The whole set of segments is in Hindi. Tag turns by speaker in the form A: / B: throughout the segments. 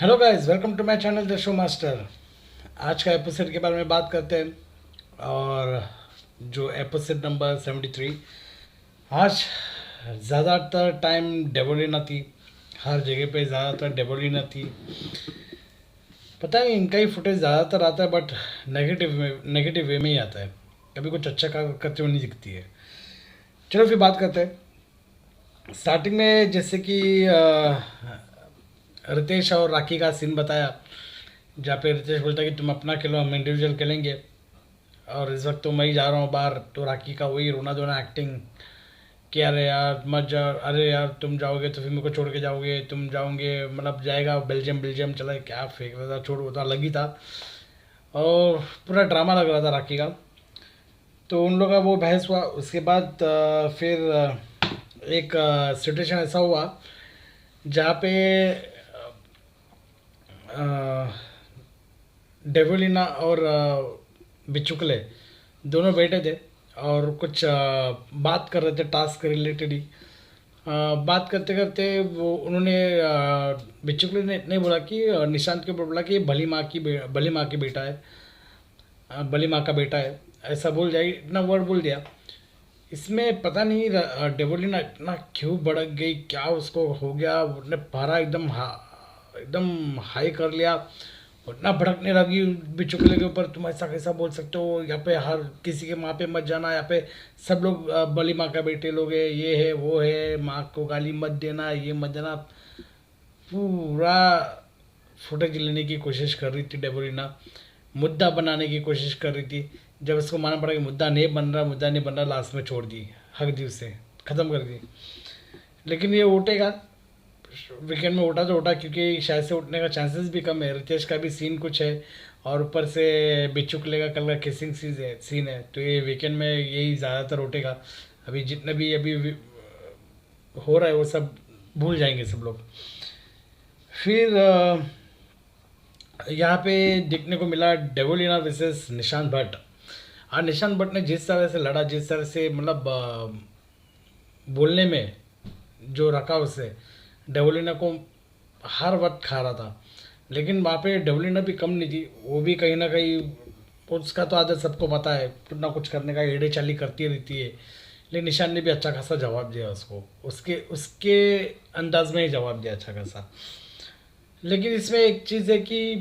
A: Hello guys, welcome to my channel the show master. आज का एपिसोड के बारे में बात करते हैं। और जो एपिसोड नंबर 73। आज ज़्यादातर टाइम डेवोलिना थी। हर जगह पे ज़्यादातर डेवोलिना थी। पता नहीं इनका ही फुटेज ज़्यादातर आता है, बट नेगेटिव वे में ही आता है। कभी कुछ अच्छा करते हुए नहीं दिखती है। चलो फिर बात करते हैं। स्टार्टिंग में जैसे कि रितेश और राखी का सीन बताया, जहाँ पे रितेश बोलता है कि तुम अपना खेलो, हम इंडिविजुअल खेलेंगे। और इस वक्त तो मैं ही जा रहा हूँ बाहर। तो राखी का वही रोना धोना एक्टिंग कि अरे यार मत जाओ, अरे यार तुम जाओगे तो फिर मेरे को छोड़ के जाओगे, तुम जाओगे मतलब जाएगा बेल्जियम बेल्जियम चला, क्या फेंक रहा था, छोड़ वो तो अलग ही था। और पूरा ड्रामा लग रहा था राखी का। तो उन लोगों का वो बहस हुआ। उसके बाद फिर एक सिचुएशन ऐसा हुआ जहाँ पे डेवलिना और बिचुकले दोनों बैठे थे और कुछ बात कर रहे थे टास्क के रिलेटेड ही। बात करते करते वो उन्होंने बिचुकले ने नहीं बोला कि निशांत के ऊपर बोला कि ये भली माँ की बेटा है, भली माँ का बेटा है, ऐसा बोल जाए, इतना वर्ड बोल दिया। इसमें पता नहीं डेवलिना इतना क्यों भड़क गई, क्या उसको हो गया, उसने पारा एकदम हाई कर लिया। उतना भड़कने लगी बिचुकले के ऊपर, तुम ऐसा कैसा बोल सकते हो, यहाँ पे हर किसी के माँ पे मत जाना, यहाँ पे सब लोग बली माँ का बेटे लोग है, ये है वो है, माँ को गाली मत देना, ये मत देना। पूरा फुटेज लेने की कोशिश कर रही थी डेबोलिना, मुद्दा बनाने की कोशिश कर रही थी। जब उसको मानना पड़ा कि मुद्दा नहीं बन रहा, लास्ट में छोड़ दी, हक दी, उसे ख़त्म कर दी। लेकिन ये उठेगा, वीकेंड में उठा तो उठा, क्योंकि शायद से उठने का चांसेस भी कम है। रितेश का भी सीन कुछ है और ऊपर से बिच्छू का कल का किसिंग सीन है, तो ये वीकेंड में यही ज़्यादातर उठेगा। अभी जितने भी हो रहा है वो सब भूल जाएंगे सब लोग। फिर यहाँ पे देखने को मिला डेवोलिना वर्सेस निशांत भट्ट। और निशांत भट्ट ने जिस तरह से लड़ा, जिस तरह से मतलब बोलने में जो रखा उसे, डेवलिना को हर वक्त खा रहा था। लेकिन वहाँ पे डेवलिना भी कम नहीं थी, वो भी कहीं ना कहीं, उसका तो आदत सबको पता है, कुछ ना कुछ करने का, एड़े चाली करती रहती है। लेकिन निशान ने भी अच्छा खासा जवाब दिया उसको, उसके उसके अंदाज में ही जवाब दिया अच्छा खासा। लेकिन इसमें एक चीज़ है कि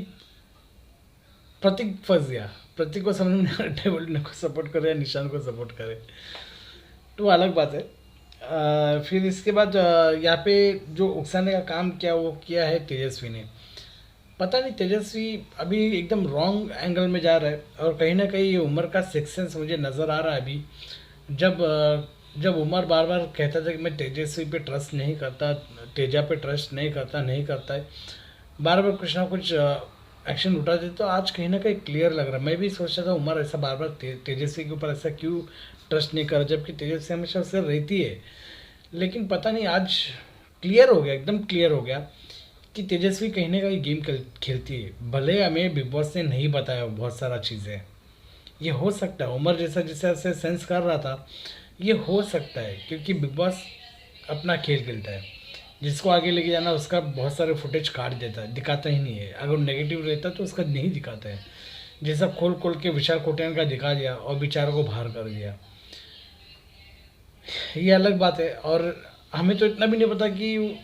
A: प्रतीक फंस गया। प्रतीक को समझ में नहीं आ रहा डेवलिना को सपोर्ट करे या निशान को सपोर्ट करे, तो वो अलग बात है। फिर इसके बाद यहाँ पे जो उकसाने का काम किया वो किया है तेजस्वी ने। पता नहीं तेजस्वी अभी एकदम रॉन्ग एंगल में जा रहा है, और कहीं ना कहीं ये उमर का सिक्स सेंस मुझे नज़र आ रहा है अभी। जब उमर बार बार कहता था कि मैं तेजस्वी पे ट्रस्ट नहीं करता, तेजा पे ट्रस्ट नहीं करता है, बार बार कुछ ना कुछ एक्शन उठाते, तो आज कहीं ना कहीं क्लियर लग रहा है। मैं भी सोच रहा था उमर ऐसा बार बार तेजस्वी के ऊपर ऐसा क्यों ट्रस्ट नहीं कर, जबकि तेजस्वी हमेशा उससे रहती है। लेकिन पता नहीं आज क्लियर हो गया, एकदम क्लियर हो गया कि तेजस्वी कहीं ना कहीं गेम खेलती है। भले हमें बिग बॉस ने नहीं बताया बहुत सारा चीज़ें, ये हो सकता है उमर जैसा जैसा ऐसे सेंस कर रहा था, ये हो सकता है, क्योंकि बिग बॉस अपना खेल खेलता है। जिसको आगे लेके जाना उसका बहुत सारे फुटेज काट देता है, दिखाता ही नहीं है। अगर नेगेटिव रहता तो उसका नहीं दिखाता है। जैसा खोल खोल के विशाल कोटियान का दिखा दिया और बेचारों को बाहर कर दिया, ये अलग बात है। और हमें तो इतना भी नहीं पता कि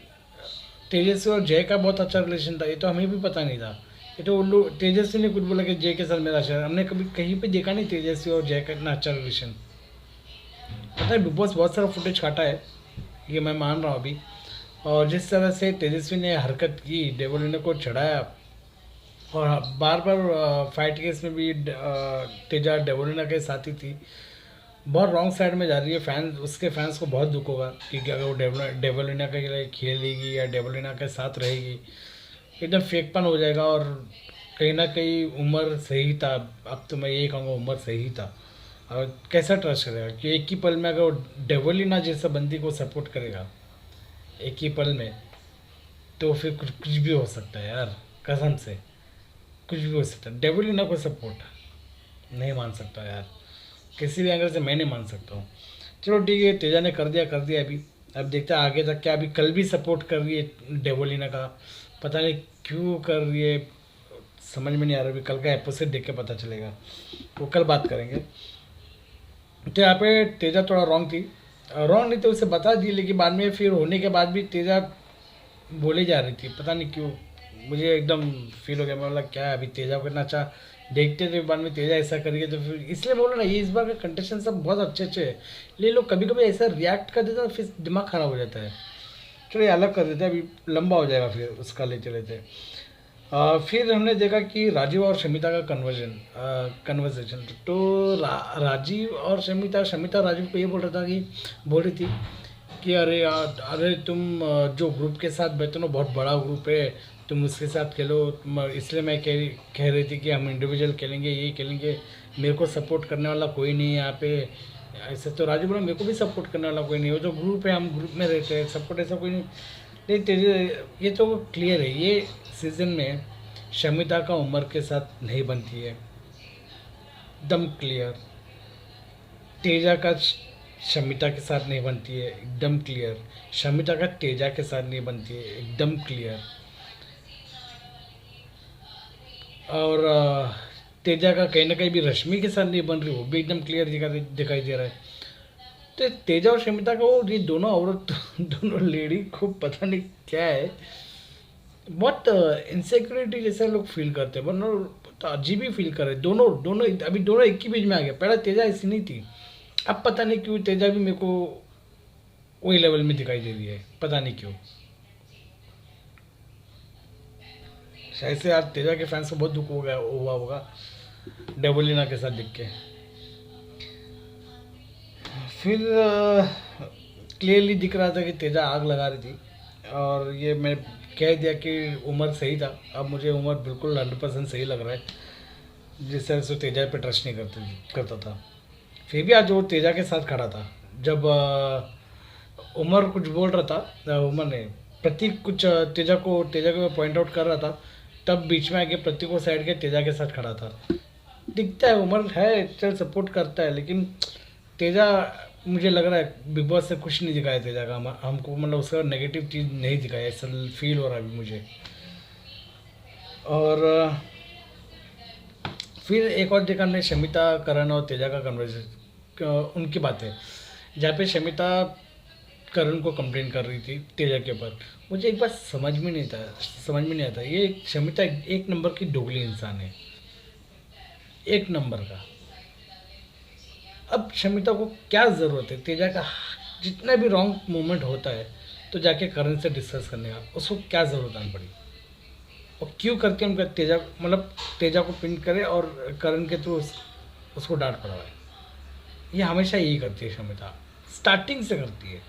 A: तेजस्वी और जय का बहुत अच्छा रिलेशन था, ये तो हमें भी पता नहीं था। ये तो उल्लू तेजस्वी ने कुछ बोला कि जय के साथ मेरा अच्छा है, हमने कभी कहीं पे देखा नहीं तेजस्वी और जय का इतना अच्छा रिलेशन। पता है बिग बॉस बहुत सारा फुटेज काटा है, ये मैं मान रहा हूँ अभी। और जिस तरह से तेजस्वी ने हरकत की, डेवलिना को चढ़ाया, और बार बार फाइट केस में भी तेजा डेवलिना के साथ ही थी, बहुत रॉन्ग साइड में जा रही है। फैंस, उसके फैंस को बहुत दुख होगा कि अगर वो डेवलिना के लिए खेलेगी या डेवलिना के साथ रहेगी, एकदम फेकपन हो जाएगा। और कहीं ना कहीं उमर सही था, अब तो मैं यही कहूँगा उमर सही था। और कैसा ट्रस्ट करेगा कि एक ही पल में अगर वो डेवलिना जैसा बंदी को सपोर्ट करेगा एक ही पल में, तो फिर कुछ भी हो सकता है यार, कसम से कुछ भी हो सकता है। डेवलिना को सपोर्ट नहीं मान सकता यार, किसी भी एंगल से मैं नहीं मान सकता हूँ। चलो ठीक है, तेजा ने कर दिया अभी। अब देखते हैं आगे तक क्या। अभी कल भी सपोर्ट कर रही है डेवोलिना का, पता नहीं क्यों कर रही है समझ में नहीं आ रहा। अभी कल का एपिसोड देख के पता चलेगा, वो कल बात करेंगे। तो यहाँ पे तेजा थोड़ा रॉन्ग थी, रॉन्ग नहीं तो उसे बता दी, लेकिन बाद में फिर होने के बाद भी तेजा बोली जा रही थी, पता नहीं क्यों। मुझे एकदम फील हो गया, मैं बोला क्या है, अभी तेजा को इतना अच्छा देखते थे, बाद में तेजा ऐसा करिए, तो फिर इसलिए बोलो ना, ये इस बार का कंटेस्टेंट सब बहुत अच्छे अच्छे हैं, ले लोग कभी कभी ऐसा रिएक्ट कर देते हैं फिर दिमाग खराब हो जाता है। चलो ये अलग कर देते हैं, अभी लंबा हो जाएगा फिर उसका लेते लेते। फिर हमने देखा कि राजीव और शमिता का कन्वर्सेशन। तो राजीव और शमिता शमिता राजीव को ये बोल रही थी कि अरे यार, अरे तुम जो ग्रुप के साथ बैठे हो बहुत बड़ा ग्रुप है, तुम उसके साथ खेलो। इसलिए मैं कह रही थी कि हम इंडिविजुअल खेलेंगे, ये खेलेंगे, मेरे को सपोर्ट करने वाला कोई नहीं है यहाँ पे। ऐसे तो राजू बोला मेरे को भी सपोर्ट करने वाला कोई नहीं है, वो जो ग्रुप है हम ग्रुप में रहते हैं, सपोर्ट ऐसा कोई नहीं। नहीं तेरे ये तो क्लियर है, ये सीज़न में शमिता का उमर के साथ नहीं बनती है, एकदम क्लियर। तेजा का शमिता के साथ नहीं बनती है, एकदम क्लियर। शमिता का तेजा के साथ नहीं बनती है, एकदम क्लियर। और तेजा का कहीं ना कहीं भी रश्मि के साथ नहीं बन रही, वो भी एकदम क्लियर दिखाई दे रहा है। तो तेजा और शमिता का वो ये दोनों औरत दोनों लेडी को पता नहीं क्या है, बहुत इनसिक्योरिटी जैसा लोग फील करते हैं, वरना तो अजीब ही फील कर रहे दोनों दोनों अभी दोनों एक ही बीच में आ गया। पहले तेजा ऐसी नहीं थी, अब पता नहीं क्यों तेजा भी मेरे को वही लेवल में दिखाई दे रही है, पता नहीं क्यों। शायद से आज तेजा के फैंस को बहुत दुख हुआ होगा डेबोलिना के साथ दिख के। फिर क्लियरली दिख रहा था कि तेजा आग लगा रही थी, और ये मैं कह दिया कि उमर सही था। अब मुझे उमर बिल्कुल 100% सही लग रहा है, जिस तरह से तेजा पे ट्रस्ट नहीं करता था। फिर भी आज वो तेजा के साथ खड़ा था, जब उमर कुछ बोल रहा था, उमर ने प्रतीक कुछ तेजा को पॉइंट आउट कर रहा था, तब बीच में आके प्रतीक को साइड के तेजा के साथ खड़ा था। दिखता है उमर है, चल सपोर्ट करता है, लेकिन तेजा मुझे लग रहा है बिग बॉस से कुछ नहीं दिखाया तेजा का हमको, मतलब उसका नेगेटिव चीज़ नहीं दिखाया, ऐसा फील हो रहा है अभी मुझे। और फिर एक और देखा हमने शमिता करण और तेजा का कन्वर्सेशन, उनकी बातें, जहाँ पे शमिता करण को कंप्लेन कर रही थी तेजा के ऊपर। मुझे एक बात समझ में नहीं आता, ये शमिता एक नंबर की दोगली इंसान है, एक नंबर का। अब शमिता को क्या ज़रूरत है तेजा का जितना भी रॉन्ग मूवमेंट होता है तो जाके करण से डिस्कस करने का, उसको क्या ज़रूरत आनी पड़ी, और क्यों करके उनका तेजा को पिन करे और करण के थ्रू उसको डांट पड़वाए। ये हमेशा यही करती है शमिता, स्टार्टिंग से करती है,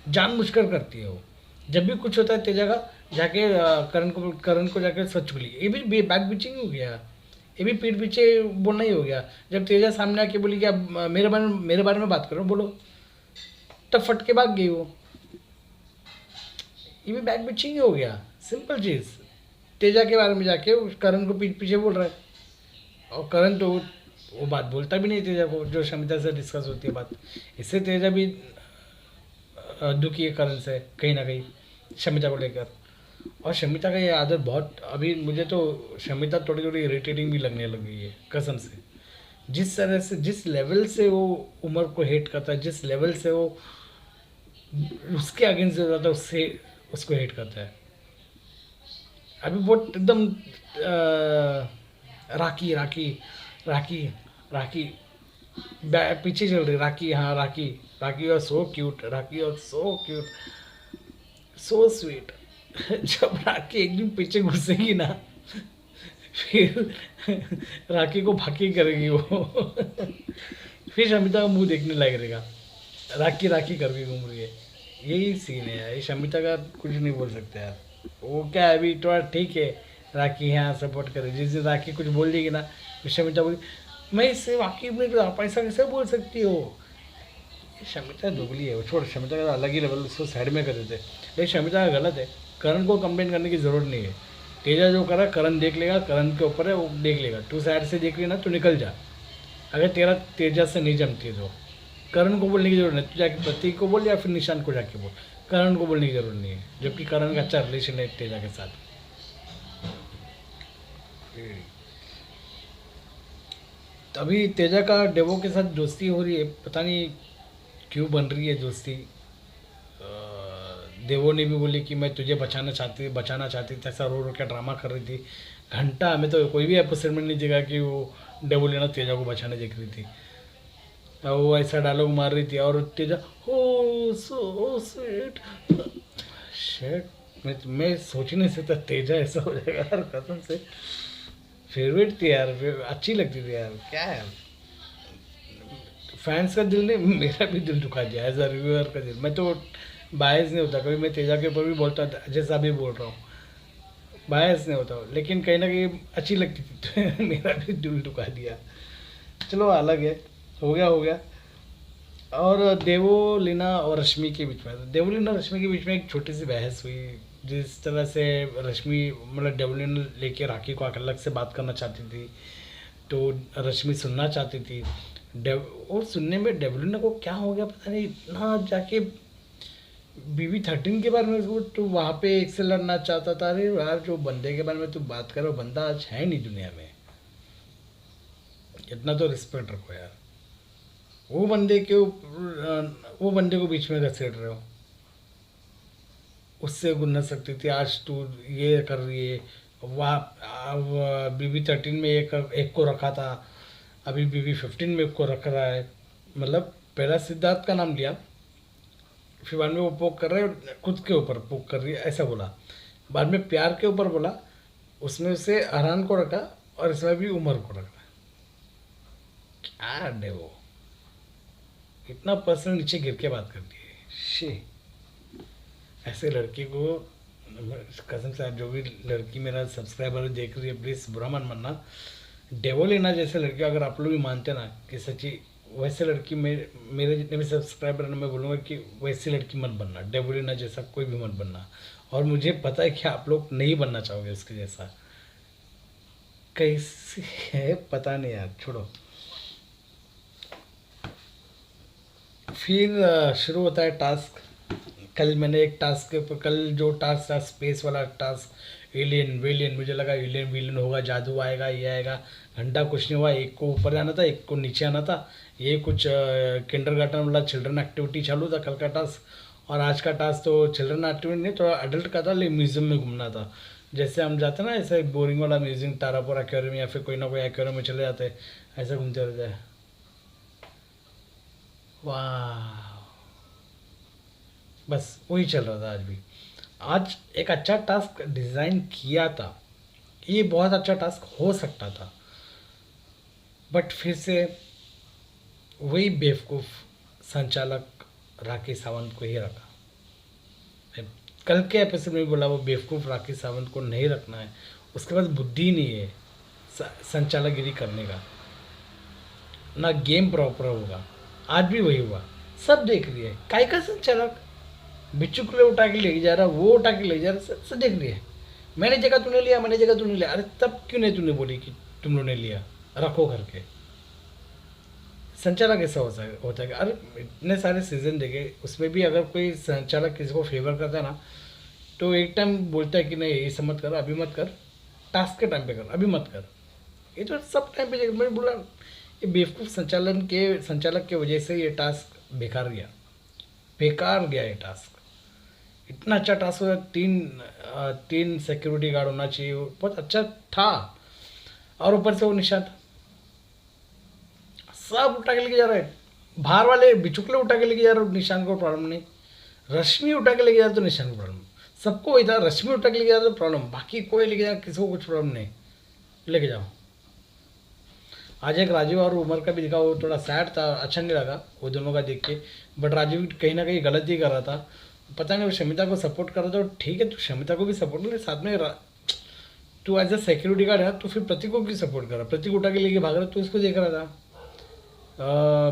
A: जानबूझकर करती है। वो जब भी कुछ होता है तेजा का जाके करण को जाके सच बोली, ये भी बैक बिचिंग हो गया, ये भी पीठ पीछे बोलना ही हो गया। जब तेजा सामने आके बोली कि अब मेरे बारे में बात करो, बोलो, तब फट के भाग गई वो, ये भी बैक बिचिंग ही हो गया, सिंपल चीज़। तेजा के बारे में जाके करण को पीठ पीछे बोल रहा है, और करण तो वो बात बोलता भी नहीं तेजा को, जो शमिता से डिस्कस होती है बात। इससे तेजा भी दुखी है करण से कहीं ना कहीं, शमिता को लेकर। और शमिता का ये आदत बहुत, अभी मुझे तो शमिता थोड़ी थोड़ी इरिटेटिंग भी लगने लग गई है कसम से। जिस तरह से, जिस लेवल से वो उमर को हेट करता है, जिस लेवल से वो उसके अगेंस्ट हो जाता है, उससे उसको हेट करता है। अभी बहुत एकदम राखी राखी राखी राखी पीछे चल रही राखी, हाँ राखी, राखी और सो क्यूट, राखी और सो क्यूट, सो स्वीट। जब राखी एक दिन पीछे घुसेगी ना, फिर राखी को भागी करेगी वो। फिर शमिता का मुंह देखने लग रहेगा, राखी राखी करके घूम रही है। यही सीन है यार, ये शमिता का कुछ नहीं बोल सकते यार। वो क्या है, अभी थोड़ा ठीक है, राखी यहाँ सपोर्ट करे, जिस दिन राखी कुछ बोल देगी ना, फिर शमिता बोली मैं इससे वाकई में आप ऐसा कैसे बोल सकती हो। शमिता दोगली है, वो छोड़, शमिता का अलग ही लेवल, उसको साइड में कर देते। लेकिन शमिता का गलत है, करण को कंप्लेन करने की ज़रूरत नहीं है। तेजा जो करा करण देख लेगा, करण के ऊपर है वो देख लेगा, तू साइड से देख लेना तो निकल जा। अगर तेरा तेजा से नहीं जमती है तो करण को बोलने की जरूरत नहीं, तू जाके प्रतीक को बोल या फिर निशान को जाके बोल, करण को बोलने की जरूरत नहीं है, जबकि करण का अच्छा रिलेशन है तेजा के साथ। अभी तेजा का डेवो के साथ दोस्ती हो रही है, पता नहीं क्यों बन रही है दोस्ती। देवो ने भी बोली कि मैं तुझे बचाना चाहती थी, ऐसा रो रो के ड्रामा कर रही थी। घंटा हमें तो कोई भी एपिसोड में नहीं दिखा कि वो डेवोलिना तेजा को बचाने देख रही थी। और वो ऐसा डायलॉग मार रही थी और तेजा हो सो स्वीट शेट। मैं सोच ही नहीं सकता तेजा ऐसा हो जाएगा यार, कसम से। फेवरेट थी यार, अच्छी लगती थी यार, क्या है। फैंस का दिल ने मेरा भी दिल दुखा दिया एज अ रिव्यूअर का दिल। मैं तो बायस नहीं होता, कभी मैं तेजा के ऊपर भी बोलता था जैसा अभी बोल रहा हूँ, बायस नहीं होता हूँ, लेकिन कहीं ना कहीं अच्छी लगती थी तो मेरा भी दिल दुखा दिया। चलो अलग है, हो गया हो गया। और देवोलीना और रश्मि के बीच में, देवोलीना और रश्मि के बीच में एक छोटी सी बहस हुई। जिस तरह से रश्मि मतलब देवोलीना लेके राखी को अलग से बात करना चाहती थी, तो रश्मि सुनना चाहती थी। और सुनने में डेवलिना को क्या हो गया पता नहीं, इतना जाके BB13 के बारे में वो तो वहाँ पे एक से लड़ना चाहता था। अरे यार, जो बंदे के बारे में तू बात करो, बंदा आज है नहीं दुनिया में, इतना तो रिस्पेक्ट रखो यार। वो बंदे को बीच में घसीट रहे हो, उससे गुन सकती थी। आज तू ये कर रही है, वहाँ BB13 में एक को रखा था, अभी BB15 में एक को रख रहा है। मतलब पहला सिद्धार्थ का नाम लिया, फिर बाद में वो पोक कर रहे हैं, खुद के ऊपर पोक कर रही है ऐसा बोला, बाद में प्यार के ऊपर बोला, उसमें उसे अरहान को रखा और इसमें भी उमर को रखा। क्या है वो, इतना पर्सनल नीचे गिर के बात करती है शी। ऐसे लड़की को, कसम से, आप जो भी लड़की मेरा सब्सक्राइबर देख रही है प्लीज़ बुरा मन मानना। डेवोलिना जैसे लड़की अगर आप लोग भी मानते ना कि सच्ची, वैसे लड़की मेरे जितने भी सब्सक्राइबर हैं मैं बोलूँगा कि वैसी लड़की मत बनना, डेवोलिना जैसा कोई भी मत बनना। और मुझे पता है कि आप लोग नहीं बनना चाहोगे उसके जैसा। कैसे है पता नहीं यार, छोड़ो। फिर शुरू होता है टास्क। कल मैंने एक टास्क के ऊपर, कल जो टास्क था स्पेस वाला टास्क, एलियन वेलियन, मुझे लगा एलियन विलियन होगा, जादू आएगा, ये आएगा। घंटा कुछ नहीं हुआ, एक को ऊपर जाना था, एक को नीचे आना था। ये कुछ किंडरगार्टन वाला चिल्ड्रन एक्टिविटी चालू था कल का टास्क। और आज का टास्क तो चिल्ड्रन एक्टिविटी नहीं, थोड़ा अडल्ट का था, लेकिन म्यूजियम में घूमना था। जैसे हम जाते हैं ना ऐसे बोरिंग वाला म्यूजियम, तारापुर एक्वेरियम या फिर कोई ना कोई एक्वेरियम में चले जाते हैं, ऐसे घूमते रहते हैं। वाह, बस वही चल रहा था आज भी। आज एक अच्छा टास्क डिज़ाइन किया था, ये बहुत अच्छा टास्क हो सकता था, बट फिर से वही बेवकूफ़ संचालक राकेश सावंत को ही रखा। मैं कल के एपिसोड में भी बोला, वो बेवकूफ़ राकेश सावंत को नहीं रखना है, उसके पास बुद्धि नहीं है संचालकगिरी करने का, ना गेम प्रॉपर होगा। आज भी वही हुआ, सब देख रही है, काय का संचालक बिच्छू को उठा के ले जा रहा, वो उठा के ले जा रहा, सब देख रही है। मैंने जगह तूने लिया, मैंने जगह तूने लिया, अरे तब क्यों नहीं तूने बोली कि तुम लोगों ने लिया, रखो करके। संचालक ऐसा होता है कि अरे इतने सारे सीजन देखे, उसमें भी अगर कोई संचालक किसी को फेवर करता है ना, तो एक टाइम बोलता है कि नहीं ये सब मत कर, अभी मत कर, टास्क के टाइम पे कर, अभी मत कर। ये तो सब टाइम पे मैंने बोला, ये बेवकूफ़ संचालक के वजह से ये टास्क बेकार गया ये टास्क। इतना अच्छा टास्क होता, तीन सिक्योरिटी गार्ड होना चाहिए, बहुत अच्छा था। और ऊपर से वो निशांत सब उठा के लेके जा रहे हैं, बाहर वाले बिचुकले उठा के लेके जा रहे हो, निशांत को प्रॉब्लम नहीं। रश्मि उठा के लेके जा रहे तो निशांत को प्रॉब्लम, सबको वही था, रश्मि उठा के लेके जा रहे तो प्रॉब्लम, बाकी कोई लेके जा, किसी को कुछ प्रॉब्लम नहीं, लेके जाओ। आज एक राजीव और उमर का भी दिखा, वो थोड़ा सैड था, अच्छा नहीं लगा वो दोनों का देख के। बट राजीव कहीं ना कहीं गलत ही कर रहा था, पता नहीं वो शमिता को सपोर्ट कर रहा था। ठीक है, तो शमिता को भी सपोर्ट कर, साथ में तू एज अ सिक्योरिटी गार्ड है, तो फिर प्रतीक को क्यों सपोर्ट कर रहा, प्रतीक उठा के लेके भाग रहा, तू उसको देख रहा था।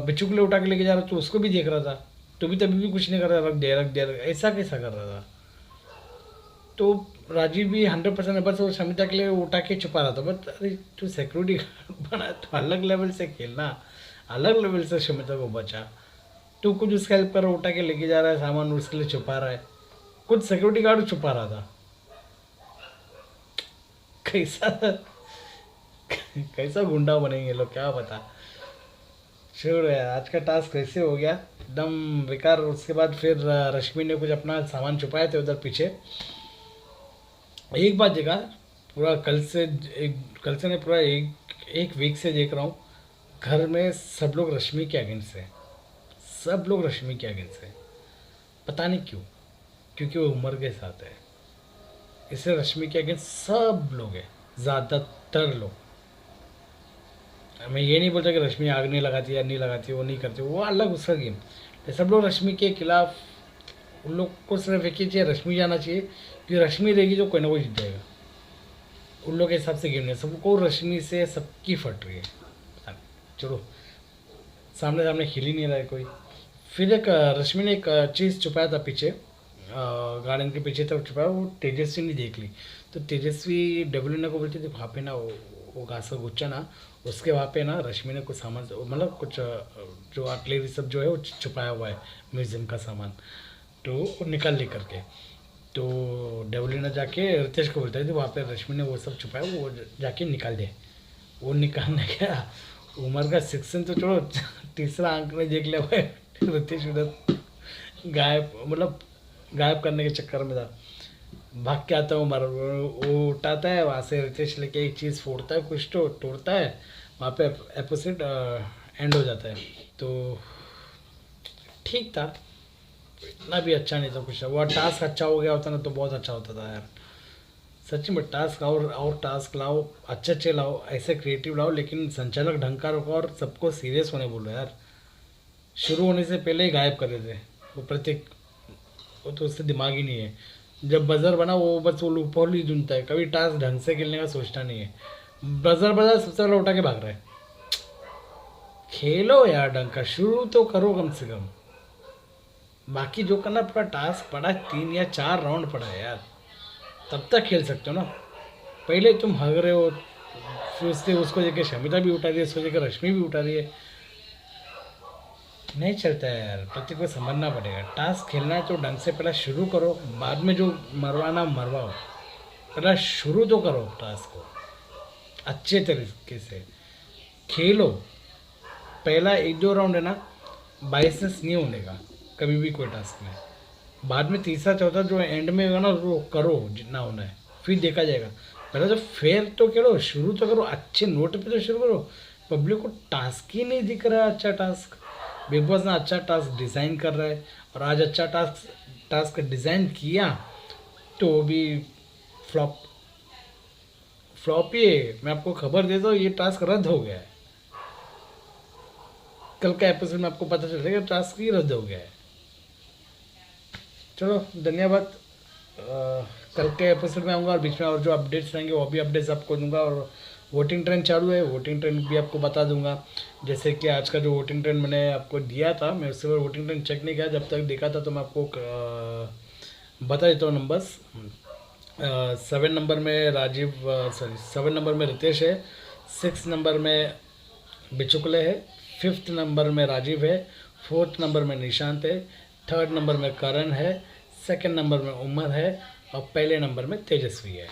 A: बिच्छू को ले उठा के लेके जा रहा, तो उसको भी देख रहा था, तो भी तभी भी कुछ नहीं कर रहा, रख दे, ऐसा कैसा कर रहा था। तो राजीव भी 100% बस वो शमिता के लिए उठा के छुपा रहा था। बट अरे तू सिक्योरिटी गार्ड बना तो अलग लेवल से खेलना, अलग लेवल से शमिता को बचा। तू कुछ उसका हेल्प कर, उठा के लेके जा रहा है सामान, उसके लिए छुपा रहा है, कुछ सिक्योरिटी गार्ड छुपा रहा था। कैसा कैसा गुंडा बनेंगे लोग क्या पता। छोड़ो यार, आज का टास्क कैसे हो गया एकदम बेकार। उसके बाद फिर रश्मि ने कुछ अपना सामान छुपाए थे उधर पीछे। एक बात देखा, पूरा कल से नहीं, पूरा एक एक वीक से देख रहा हूँ, घर में सब लोग रश्मि के अगेंस्ट है। सब लोग रश्मि के अगेंस्ट है, पता नहीं क्यों। क्योंकि वो उम्र के साथ है, इसलिए रश्मि के अगेंस्ट सब लोग हैं, ज़्यादातर लोग। मैं ये नहीं बोलता कि रश्मि आग नहीं लगाती या नहीं लगाती, वो नहीं करती, वो अलग उसका गेम। सब लोग रश्मि के खिलाफ। उन लोग को सिर्फ एक ही चाहिए, रश्मि जाना चाहिए, क्योंकि रश्मि रहेगी तो कोई ना कोई जीत जाएगा। उन लोग के हिसाब से गेम नहीं, सबको रश्मि से सबकी फट रही है। चलो, सामने सामने हिल ही नहीं रहा है कोई। फिर एक रश्मि ने एक चीज़ छुपाया था पीछे, गार्डन के पीछे तक छुपाया, वो तेजस्वी ने देख ली। तो तेजस्वी डब्ल्यू को बोलती थी वहाँ पे ना वो घास का गुच्छा ना, उसके वहाँ पे ना रश्मि ने कुछ सामान, मतलब कुछ जो आर्टिलरी सब जो है वो छुपाया हुआ है, म्यूजियम का सामान। तो वो निकाल ले करके, तो डब्ल्यू ने जाके रितेश को बोलता है वहाँ पे रश्मि ने वो सब छुपाया, वो जाके निकाल दे। वो निकालने गया, उमर का सेक्शन तो छोड़ो, तीसरा अंक में देख लिया भाई, रितेश उधर गायब, मतलब गायब करने के चक्कर में था। भाग के आता है उमर, वो उठाता है वहाँ से, रितेश लेके एक चीज़ फोड़ता है, कुछ तो तोड़ता है, वहाँ पे एपिसोड एंड हो जाता है। तो ठीक था, इतना भी अच्छा नहीं था कुछ। वो टास्क अच्छा हो गया होता ना तो बहुत अच्छा होता था यार, सच में। टास्क और टास्क लाओ, अच्छे अच्छे लाओ, ऐसे क्रिएटिव लाओ, लेकिन संचालक ढंग का रखो और सबको सीरियस होने बोलो यार। शुरू होने से पहले ही गायब कर देते वो प्रतीक, वो तो उससे दिमाग ही नहीं है। जब बजर बना वो बस वो लूपहोल ही ढूंढता है, कभी टास्क ढंग से खेलने का सोचता नहीं है। बजर बजर सबसे पहले उठा के भाग रहा है। खेलो यार ढंग का, शुरू तो करो कम से कम। बाकी जो करना पूरा टास्क पड़ा, 3 या 4 राउंड पड़ा है यार, तब तक खेल सकते हो ना। पहले तुम हग रहे हो, फिर उससे उसको देखे शमिता भी उठा रही है, उसको देखे रश्मि भी उठा रही है। नहीं चलता है यार, प्रत्येक को समझना पड़ेगा। टास्क खेलना है तो ढंग से पहले शुरू करो, बाद में जो मरवाना मरवाओ, पहले शुरू तो करो टास्क को अच्छे तरीके से खेलो। पहला 1-2 राउंड है ना, बाइसेंस नहीं होने का कभी भी कोई टास्क में। बाद में तीसरा चौथा जो एंड में होगा ना, वो करो जितना होना है, फिर देखा जाएगा। पहले तो फेयर तो करो, शुरू तो करो, अच्छे नोट पे तो शुरू करो। पब्लिक को टास्क ही नहीं दिख रहा है अच्छा टास्क। बिग बॉस ने अच्छा टास्क डिज़ाइन कर रहा है, और आज अच्छा टास्क टास्क डिज़ाइन किया तो वो भी फ्लॉप। फ्लॉप ही है, मैं आपको खबर देता हूँ, ये टास्क रद्द हो गया है। कल का एपिसोड में आपको पता चलेगा टास्क ही रद्द हो गया है। चलो धन्यवाद। कल के एपिसोड में आऊँगा, और बीच में और जो अपडेट्स रहेंगे वो भी अपडेट्स आपको दूंगा। और वोटिंग ट्रेंड चालू है, वोटिंग ट्रेंड भी आपको बता दूंगा। जैसे कि आज का जो वोटिंग ट्रेंड मैंने आपको दिया था, मैं उससे वोटिंग ट्रेंड चेक नहीं किया, जब तक देखा था तो मैं आपको बता देता हूँ नंबर्स। 7 नंबर में राजीव, सॉरी 7 नंबर में रितेश है, 6 नंबर में बिचुकले है, 5th नंबर में राजीव है, 4th नंबर में निशांत है, 3rd नंबर में करण है, 2nd नंबर में उमर है, और पहले नंबर में तेजस्वी है।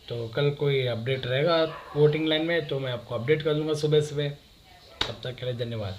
A: तो कल कोई अपडेट रहेगा वोटिंग लाइन में तो मैं आपको अपडेट कर दूंगा सुबह सुबह। तब तक के लिए धन्यवाद।